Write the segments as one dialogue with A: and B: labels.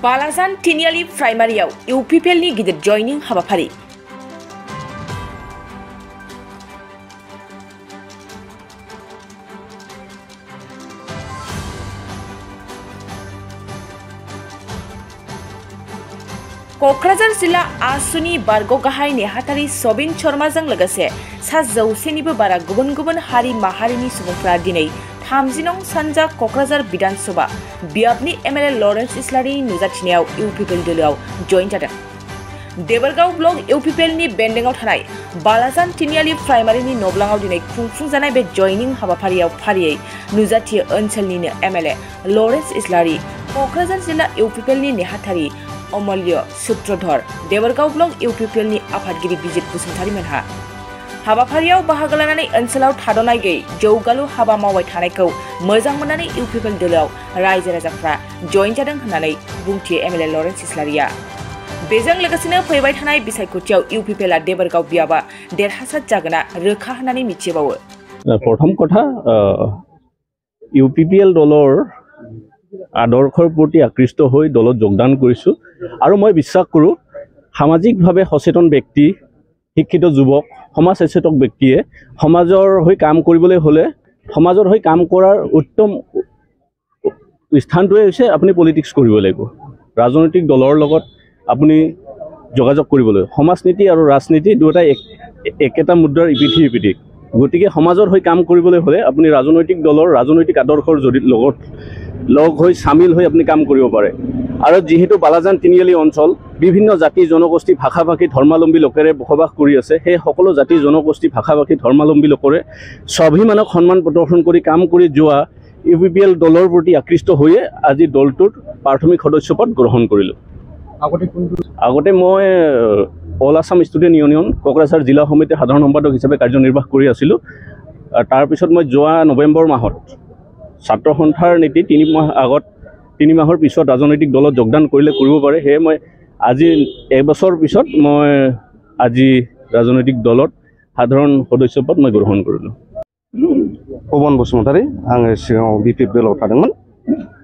A: बालाजान तिनियाली प्राइमारियाव इउपिपिएलनि गिदिर जयनिं हाबाफारि। कक्राझार जिल्ला आसुनि बारग' गाहाय नेहाथारि सबिन शर्माजों लोगोसे सा 100निबो बारा गुबुन गुबुन हारि माहारिनि सुबुंफोरा दिनै 30 नं सानजा कक्राझार विधानसभा बियाबनि एमएलए लरेन्स इस्लारिनि नुजाथिनायाव इउपिपिएल दोलोआव जयेन जादों। देबरगाव ब्लक इउपिपिएलनि बेन्दोंआव थानाय बालाजान तिनियाली प्राइमारिनि नब्लाङाव दिनै खुंफुंजानाय बे जयनिं हाबाफारियाव फारियै नुजाथियो ओनसोलनिनो एमएलए लरेन्स इस्लारि, कक्राझार जिल्ला इउपिपिएलनि नेहाथारि अमल्य सूत्रधर, देबरगाव ब्लक इउपिपिएलनि आफादगिरि बिजित बसुमतारी मोनहा। हाबाफारियाव बाहागो लानानै ओनसोलाव थाद'नाय गैयै जौगालु हाबा मावबाय थानायखौ मोजां मोननानै इउपिपिएल दोलोआव रायजो राजाफ्रा जयेन जादों होननानै बुंथियो एमएलए लरेन्स इस्लारिया। बेजों लोगोसेनो फैबाय थानाय बिसायख'थियाव इउपिपिएलआ देबरगाव बियाबा देरहासार जागोना रोखा होननानै मिथिबावो।
B: प्रथम कथा इउपिपिएल दলৰ आदर्शৰ প্ৰতি আকৃষ্ট হৈ দলত যোগদান কৰিছো আৰু মই বিশ্বাস কৰোঁ সামাজিকভাৱে সচেতন ব্যক্তি, শিক্ষিত যুৱক, সমাজ সচেতক ব্যক্তিয়ে সমাজৰ হৈ কাম কৰিবলৈ হ'লে সমাজৰ হৈ কাম কৰাৰ উত্তম স্থানটোৱে হৈছে আপুনি পলিটিক্স কৰিব লাগিব। ৰাজনৈতিক দলৰ লগত আপুনি যোগাযোগ কৰিবলৈ সমাজনীতি আৰু ৰাজনীতি দুটাই একেটা মুদ্ৰাৰ ইপিঠি ইপিঠি। গতিকে সমাজৰ হৈ কাম কৰিবলৈ হ'লে আপুনি ৰাজনৈতিক দলৰ ৰাজনৈতিক আদৰ্শৰ লগত লগ হৈ সামিল হৈ আপুনি কাম কৰিব পাৰে। আৰু যেহেতু বালাজান তিনিআলি অঞ্চল বিভিন্ন জাতি জনগোষ্ঠী ভাষা-ভাষী ধৰ্মাৱলম্বী লোকেৰে বসবাস কৰি আছে, সেই সকলো জাতি জনগোষ্ঠী ভাষা-ভাষী ধৰ্মাৱলম্বী লোকৰে স্বাভিমানক সন্মান প্ৰদৰ্শন কৰি কাম কৰি যোৱা ইউপিপিএল দলৰ প্ৰতি আকৃষ্ট হৈয়ে আজি দলটোৰ প্ৰাথমিক সদস্যপদ গ্ৰহণ কৰিলোঁ। আগতে মই all Assam student union Kokrajhar জিলা সমিতিৰ সাধাৰণ সম্পাদক হিচাপে কাৰ্যনিৰ্বাহ কৰি আছিলোঁ। তাৰপিছত মই যোৱা নৱেম্বৰ মাহত ছাত্ৰ সন্থাৰ নীতি 3 মাহৰ পিছত ৰাজনৈতিক দলত যোগদান কৰিলে কৰিব পাৰে, সেয়ে মই আজি এবছৰ পিছত মই আজি ৰাজনৈতিক দলত সাধাৰণ সদস্যপদ মই গ্ৰহণ কৰিলোঁ।
C: पवन बसुमतारी, आङो सिगाङाव बिपिएफ दोलोआव थादोंमोन।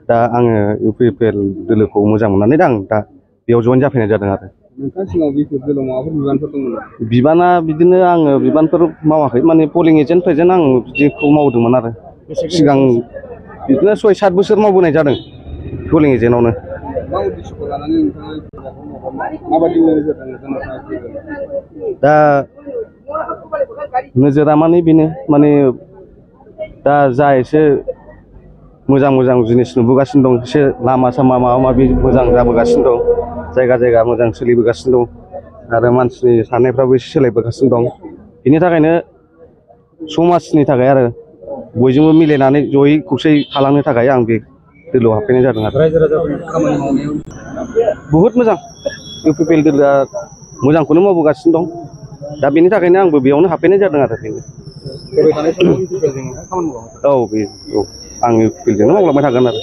C: दा आङो इउपिपिएल दोलोखौ मोजां मोननानै दा बेयाव जयेन जाफैनाय जादों आरो।
D: नोंथाङा सिगाङाव बिपिएफ दोलोआव माबाफोर बिबानफोर दंमोन?
C: बिबाना बिदिनो आङो बिबानफोर मावाखै, माने पलिं एजेन्ट प्रेजेन्ट आं बिदिखौ मावदोंमोन आरो। सिगां बिदिनो 6-7 बोसोर मावबोनाय जादों पलिं एजेन्टआवनो। दा नोजोरा माने बेनो, माने दा जा एसे मोजां जिनिस नुबोगासिनो दं, एसे लामा सामा माबा माबि मोजां जाबोगासिनो दं, जायगा जायगा मोजां सोलिबोगासिनो दं आरो मानसिनि साननायफ्राबो एसे सोलायबोगासिनो दं। बेनि थाखायनो समाजनि थाखाय आरो बयजोंबो मिलायनानै जयै खौसेयै थालांनो थाखाय आं बे दोलोआव हाबफैनाय जादों आरो।
D: रायजो राजाफोरनि खामानि मावनायाव
C: बहुद मोजां, इउपिपिएल दोलोआ मोजांखौनो मावबोगासिनो दं। दा बेनि थाखायनो आंबो बेयावनो हाबफैनाय जादों आरो। बेनो औ, आं इउपिपिएलजोंनो मावलांबाय थागोन आरो।